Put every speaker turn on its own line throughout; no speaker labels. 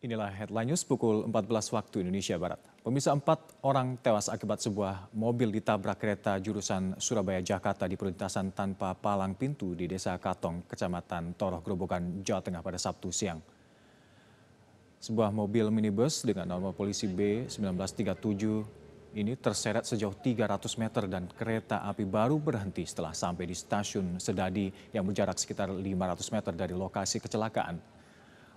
Inilah headline news pukul 14 waktu Indonesia Barat. Pemirsa, 4 orang tewas akibat sebuah mobil ditabrak kereta jurusan Surabaya-Jakarta di perlintasan tanpa palang pintu di Desa Katong, Kecamatan Toroh, Grobogan, Jawa Tengah pada Sabtu siang. Sebuah mobil minibus dengan nomor polisi B1937 ini terseret sejauh 300 meter dan kereta api baru berhenti setelah sampai di stasiun Sedadi yang berjarak sekitar 500 meter dari lokasi kecelakaan.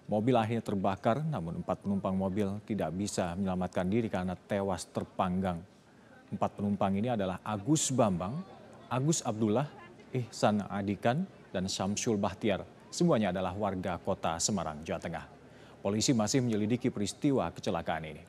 Mobil akhirnya terbakar, namun 4 penumpang mobil tidak bisa menyelamatkan diri karena tewas terpanggang. 4 penumpang ini adalah Agus Bambang, Agus Abdullah, Ihsan Adikan, dan Syamsul Bahtiar. Semuanya adalah warga kota Semarang, Jawa Tengah. Polisi masih menyelidiki peristiwa kecelakaan ini.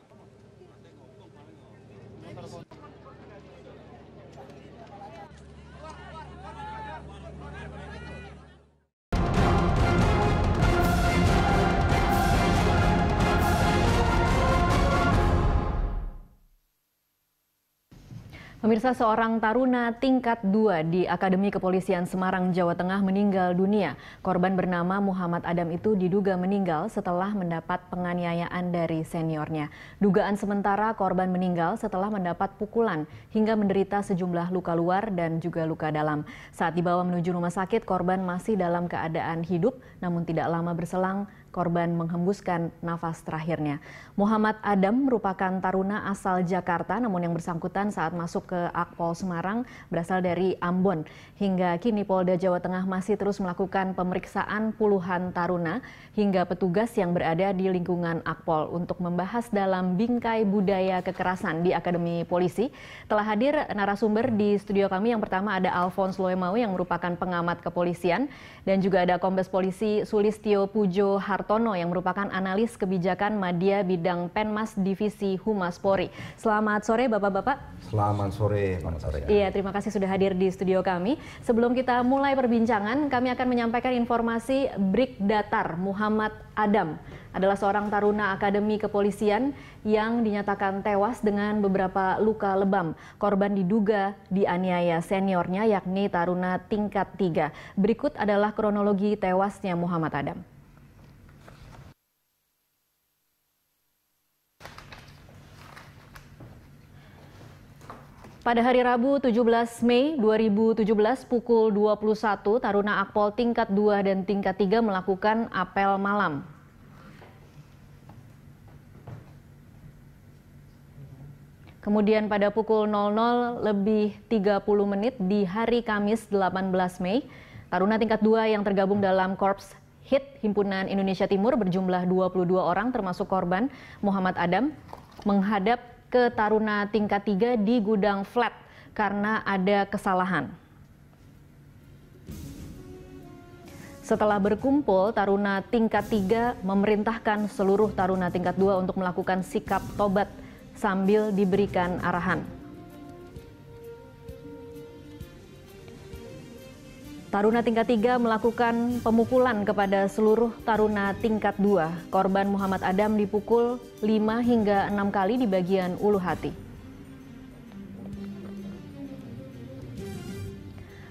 Pemirsa, seorang taruna tingkat 2 di Akademi Kepolisian Semarang, Jawa Tengah meninggal dunia. Korban bernama Muhammad Adam itu diduga meninggal setelah mendapat penganiayaan dari seniornya. Dugaan sementara korban meninggal setelah mendapat pukulan hingga menderita sejumlah luka luar dan juga luka dalam. Saat dibawa menuju rumah sakit, korban masih dalam keadaan hidup, namun tidak lama berselang korban menghembuskan nafas terakhirnya. Muhammad Adam merupakan taruna asal Jakarta, namun yang bersangkutan saat masuk ke Akpol Semarang berasal dari Ambon. Hingga kini Polda Jawa Tengah masih terus melakukan pemeriksaan puluhan taruna hingga petugas yang berada di lingkungan Akpol untuk membahas dalam bingkai budaya kekerasan di Akademi Polisi. Telah hadir narasumber di studio kami. Yang pertama ada Alphonse Loemau yang merupakan pengamat kepolisian, dan juga ada Kombes Polisi Sulistyo Pujo Hartono yang merupakan analis kebijakan Madya Bidang Penmas Divisi Humas Polri. Selamat sore Bapak-bapak.
Selamat sore.
Iya, terima kasih sudah hadir di studio kami. Sebelum kita mulai perbincangan, kami akan menyampaikan informasi Brigdatar Muhammad Adam adalah seorang taruna Akademi Kepolisian yang dinyatakan tewas dengan beberapa luka lebam. Korban diduga dianiaya seniornya yakni taruna tingkat 3. Berikut adalah kronologi tewasnya Muhammad Adam. Pada hari Rabu 17 Mei 2017 pukul 21, taruna Akpol tingkat 2 dan tingkat 3 melakukan apel malam. Kemudian pada pukul 00:30 di hari Kamis 18 Mei, taruna tingkat 2 yang tergabung dalam Korps HIT Himpunan Indonesia Timur berjumlah 22 orang termasuk korban Muhammad Adam menghadap ke taruna tingkat 3 di gudang flat karena ada kesalahan. Setelah berkumpul, taruna tingkat 3 memerintahkan seluruh taruna tingkat 2 untuk melakukan sikap tobat sambil diberikan arahan. Taruna tingkat 3 melakukan pemukulan kepada seluruh taruna tingkat 2. Korban Muhammad Adam dipukul 5 hingga 6 kali di bagian ulu hati.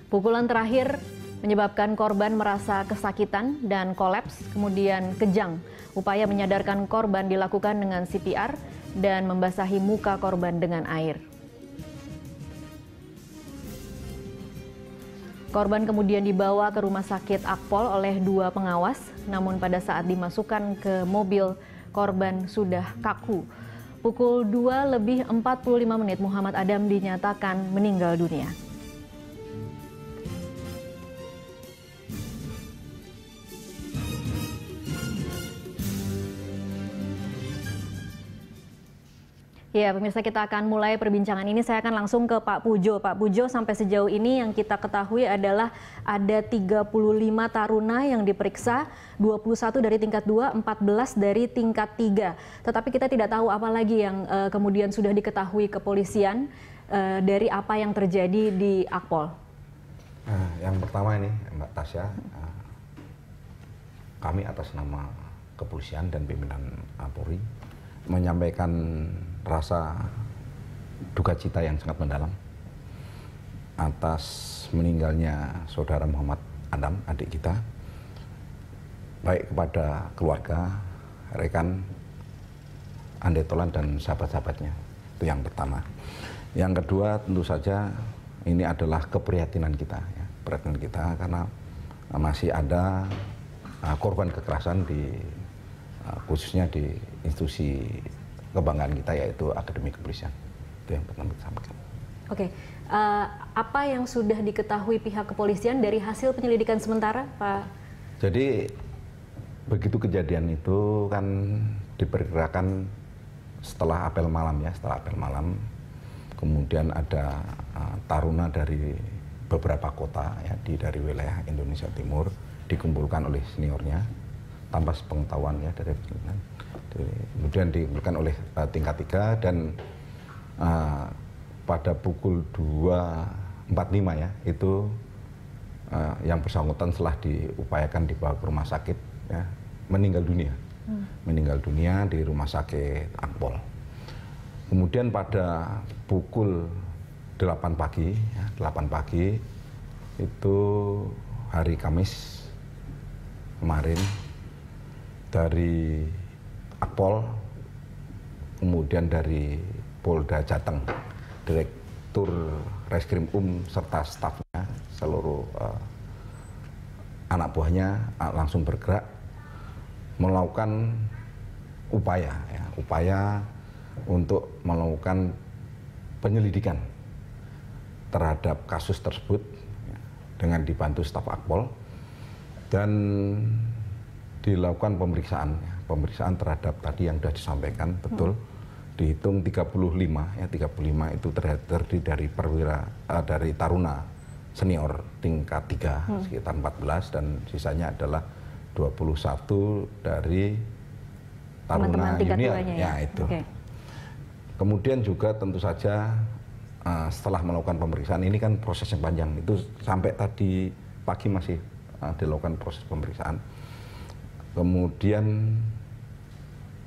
Pukulan terakhir menyebabkan korban merasa kesakitan dan kolaps, kemudian kejang. Upaya menyadarkan korban dilakukan dengan CPR dan membasahi muka korban dengan air. Korban kemudian dibawa ke rumah sakit Akpol oleh 2 pengawas, namun pada saat dimasukkan ke mobil, korban sudah kaku. Pukul 2:45 Muhammad Adam dinyatakan meninggal dunia. Ya, pemirsa, kita akan mulai perbincangan ini. Saya akan langsung ke Pak Pujo. Pak Pujo, sampai sejauh ini yang kita ketahui adalah ada 35 taruna yang diperiksa, 21 dari tingkat 2, 14 dari tingkat 3. Tetapi kita tidak tahu apa lagi yang kemudian sudah diketahui kepolisian dari apa yang terjadi di Akpol.
Yang pertama ini, Mbak Tasya, kami atas nama kepolisian dan pimpinan Polri menyampaikan rasa duka cita yang sangat mendalam atas meninggalnya saudara Muhammad Adam, adik kita, baik kepada keluarga rekan Ande Tolan dan sahabat-sahabatnya. Itu yang pertama. Yang kedua tentu saja ini adalah keprihatinan kita, ya, keprihatinan kita karena masih ada korban kekerasan khususnya di institusi kebanggaan kita yaitu Akademi Kepolisian. Itu yang pertama kita sampaikan.
Oke, apa yang sudah diketahui pihak kepolisian dari hasil penyelidikan sementara, Pak?
Jadi begitu kejadian itu kan diperkirakan setelah apel malam ya, kemudian ada taruna dari beberapa kota ya dari wilayah Indonesia Timur dikumpulkan oleh seniornya tanpa sepengetahuan ya dari kemudian dikumpulkan oleh tingkat 3 dan pada pukul 2.45 ya itu yang bersangkutan setelah diupayakan dibawa ke rumah sakit ya meninggal dunia di rumah sakit Akpol. Kemudian pada pukul 8 pagi itu hari Kamis kemarin dari Akpol kemudian dari Polda Jateng, Direktur Reskrim serta stafnya seluruh anak buahnya langsung bergerak melakukan upaya untuk melakukan penyelidikan terhadap kasus tersebut ya, dengan dibantu staf Akpol dan dilakukan pemeriksaan terhadap tadi yang sudah disampaikan betul dihitung 35 itu terdiri dari dari taruna senior tingkat 3 sekitar 14 dan sisanya adalah 21 dari taruna junior ya itu. Okay. Kemudian juga tentu saja setelah melakukan pemeriksaan ini kan prosesnya panjang itu sampai tadi pagi masih dilakukan proses pemeriksaan. Kemudian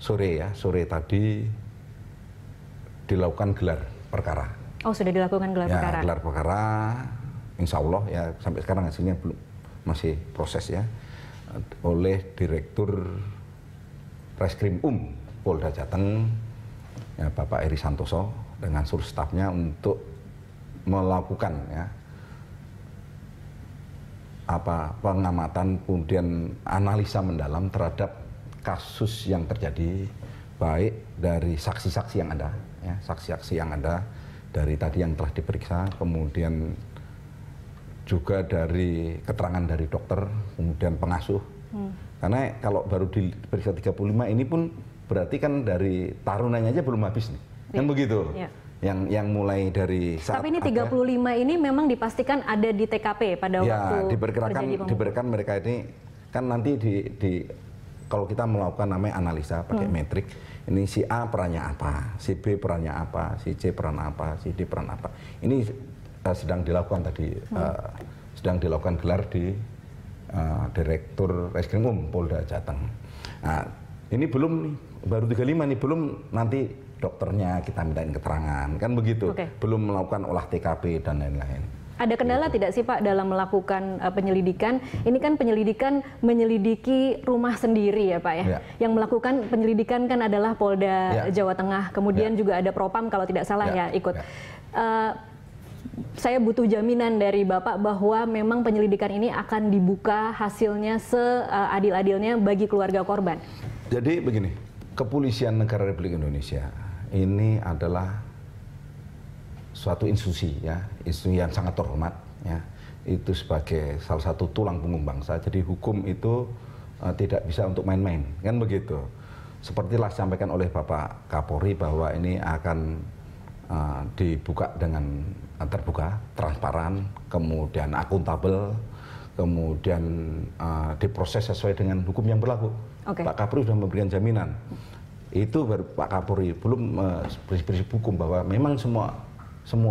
sore tadi dilakukan gelar perkara.
Oh, sudah dilakukan gelar perkara.
Gelar perkara, insya Allah ya sampai sekarang hasilnya belum masih proses ya oleh Direktur Reskrim Polda Jateng ya, Bapak Eri Santoso dengan seluruh stafnya untuk melakukan ya pengamatan kemudian analisa mendalam terhadap kasus yang terjadi baik dari saksi-saksi yang ada ya, saksi-saksi yang ada dari tadi yang telah diperiksa kemudian juga dari keterangan dari dokter kemudian pengasuh karena kalau baru diperiksa 35 ini pun berarti kan dari tarunanya aja belum habis nih kan begitu yang mulai dari saat
tapi ini 35 ini memang dipastikan ada di TKP pada waktu
diperkirakan mereka ini kan nanti kalau kita melakukan namanya analisa pakai metrik ini si A perannya apa, si B perannya apa, si C peran apa, si D peran apa ini sedang dilakukan tadi sedang dilakukan gelar di Direktur Reskrim Polda Jateng. Nah, ini belum nih, baru 35 nih, belum nanti dokternya kita mintain keterangan, kan begitu. Okay. Belum melakukan olah TKP dan lain-lain.
Ada kendala tidak sih Pak dalam melakukan penyelidikan? Ini kan penyelidikan menyelidiki rumah sendiri ya Pak ya. Yang melakukan penyelidikan kan adalah Polda Jawa Tengah, kemudian juga ada Propam kalau tidak salah ya ikut. Saya butuh jaminan dari Bapak bahwa memang penyelidikan ini akan dibuka hasilnya seadil-adilnya bagi keluarga korban.
Jadi begini, Kepolisian Negara Republik Indonesia ini adalah suatu institusi ya, institusi yang sangat terhormat ya. Itu sebagai salah satu tulang punggung bangsa. Jadi hukum itu tidak bisa untuk main-main, kan begitu. Sepertilah disampaikan oleh Bapak Kapolri bahwa ini akan dibuka dengan terbuka, transparan, kemudian akuntabel, kemudian diproses sesuai dengan hukum yang berlaku. Okay. Pak Kapolri sudah memberikan jaminan. Itu baru Pak Kapolri belum bersih hukum bahwa memang semua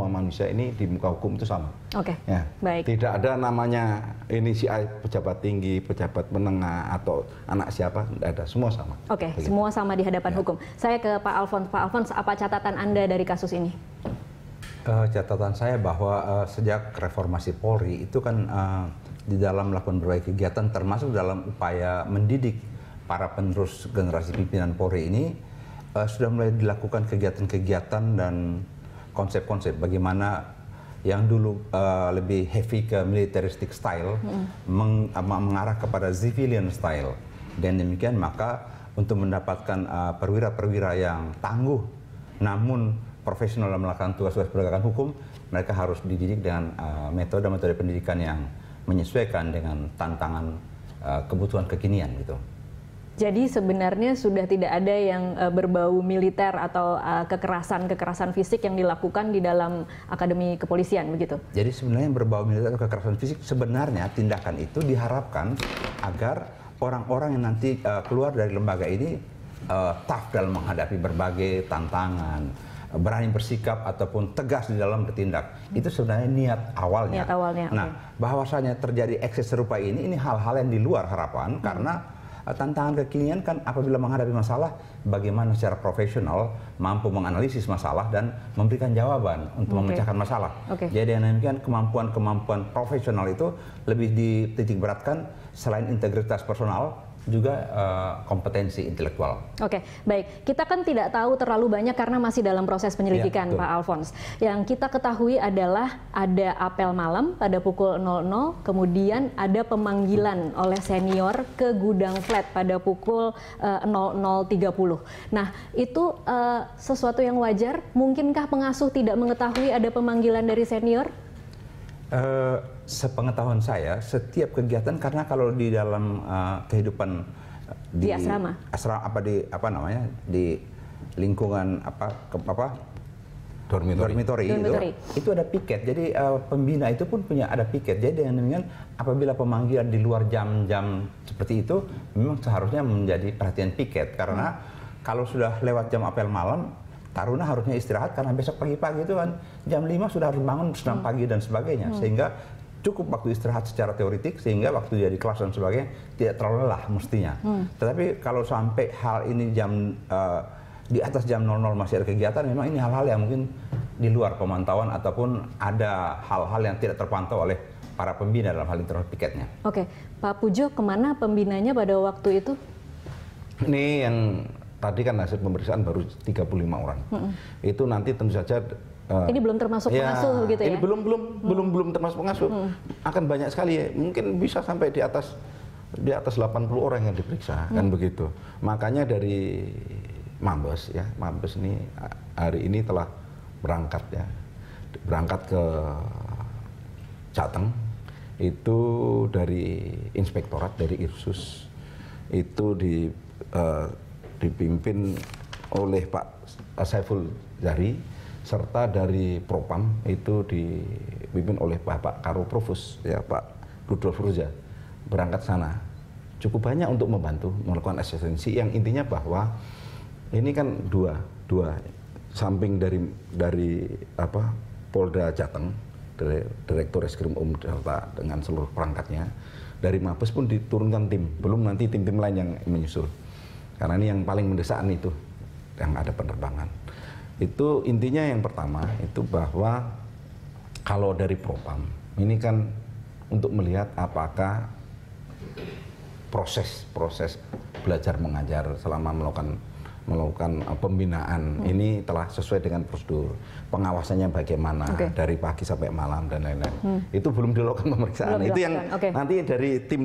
manusia ini di muka hukum itu sama.
Oke.
Ya.
Baik.
Tidak ada namanya ini si A pejabat tinggi, pejabat menengah atau anak siapa, tidak ada, semua sama.
Oke, semua sama di hadapan hukum. Saya ke Pak Alfons. Pak Alfons, apa catatan Anda dari kasus ini?
Catatan saya bahwa sejak reformasi Polri itu kan di dalam melakukan berbagai kegiatan termasuk dalam upaya mendidik para penerus generasi pimpinan Polri ini sudah mulai dilakukan kegiatan-kegiatan dan konsep-konsep bagaimana yang dulu lebih heavy ke militaristic style mengarah kepada civilian style. Dan demikian maka untuk mendapatkan perwira-perwira yang tangguh namun profesional dalam melakukan tugas-tugas penegakan hukum, mereka harus dididik dengan metode-metode pendidikan yang menyesuaikan dengan tantangan kebutuhan kekinian gitu.
Jadi sebenarnya sudah tidak ada yang berbau militer atau kekerasan fisik yang dilakukan di dalam Akademi Kepolisian begitu?
Jadi sebenarnya yang berbau militer atau kekerasan fisik, sebenarnya tindakan itu diharapkan agar orang-orang yang nanti keluar dari lembaga ini tough dalam menghadapi berbagai tantangan, berani bersikap ataupun tegas di dalam bertindak. Itu sebenarnya niat awalnya.
Niat awalnya.
Nah, bahwasanya terjadi ekses serupa ini hal-hal yang di luar harapan karena tantangan kekinian kan apabila menghadapi masalah, bagaimana secara profesional mampu menganalisis masalah dan memberikan jawaban untuk memecahkan masalah. Jadi yang demikian kemampuan profesional itu lebih dititik beratkan selain integritas personal, juga kompetensi intelektual.
Oke, baik. Kita kan tidak tahu terlalu banyak karena masih dalam proses penyelidikan, Pak Alphonse. Yang kita ketahui adalah ada apel malam pada pukul 00, kemudian ada pemanggilan oleh senior ke gudang flat pada pukul 00.30. Nah, itu sesuatu yang wajar? Mungkinkah pengasuh tidak mengetahui ada pemanggilan dari senior?
Sepengetahuan saya, setiap kegiatan, karena kalau di dalam kehidupan
di asrama,
di lingkungan dormitory itu ada piket. Jadi pembina itu pun punya ada piket. Jadi dengan apabila pemanggilan di luar jam-jam seperti itu, memang seharusnya menjadi perhatian piket karena kalau sudah lewat jam apel malam, taruna harusnya istirahat karena besok pagi-pagi itu kan jam 5 sudah harus bangun senam pagi dan sebagainya, sehingga cukup waktu istirahat secara teoritik sehingga waktu dia di kelas dan sebagainya tidak terlalu lelah mestinya. Tetapi kalau sampai hal ini di atas jam 00 masih ada kegiatan, memang ini hal-hal yang mungkin di luar pemantauan ataupun ada hal-hal yang tidak terpantau oleh para pembina dalam hal internal piketnya.
Oke, Pak Pujo, kemana pembinanya pada waktu itu?
Ini yang tadi kan hasil pemeriksaan baru 35 orang. Itu nanti tentu saja
ini belum termasuk pengasuh gitu ya?
Ini belum termasuk pengasuh. Akan banyak sekali ya. Mungkin bisa sampai di atas 80 orang yang diperiksa kan begitu. Makanya dari Mabes ya, Mabes ini hari ini telah berangkat ke Jateng itu dari inspektorat dari Irsus itu dipimpin oleh Pak Saiful Zahri, serta dari Propam itu dipimpin oleh Bapak Karo Provos ya, Pak Rudolf Ruza, berangkat sana. Cukup banyak untuk membantu melakukan asistensi yang intinya bahwa ini kan dua samping dari Polda Jateng, Direktur Reskrim serta dengan seluruh perangkatnya, dari Mabes pun diturunkan tim, belum nanti tim-tim lain yang menyusul. Karena ini yang paling mendesak itu yang ada penerbangan. Itu intinya yang pertama itu bahwa kalau dari Propam ini kan untuk melihat apakah proses belajar mengajar selama melakukan pembinaan ini telah sesuai dengan prosedur, pengawasannya bagaimana dari pagi sampai malam dan lain-lain. Itu belum dilakukan pemeriksaan. Itu yang nanti dari tim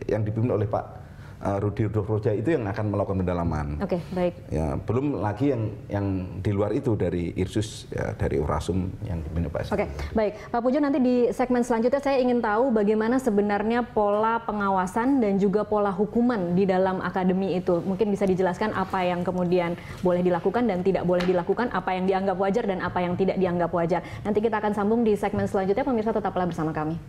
yang dipimpin oleh Pak Rudi Rudolf itu yang akan melakukan pendalaman.
Oke, baik.
Ya, belum lagi yang di luar itu dari Irsus, ya, dari Orasum yang dipimpin Pak.
Oke, baik. Pak Pujo, nanti di segmen selanjutnya saya ingin tahu bagaimana sebenarnya pola pengawasan dan juga pola hukuman di dalam akademi itu. Mungkin bisa dijelaskan apa yang kemudian boleh dilakukan dan tidak boleh dilakukan, apa yang dianggap wajar dan apa yang tidak dianggap wajar. Nanti kita akan sambung di segmen selanjutnya. Pemirsa tetaplah bersama kami.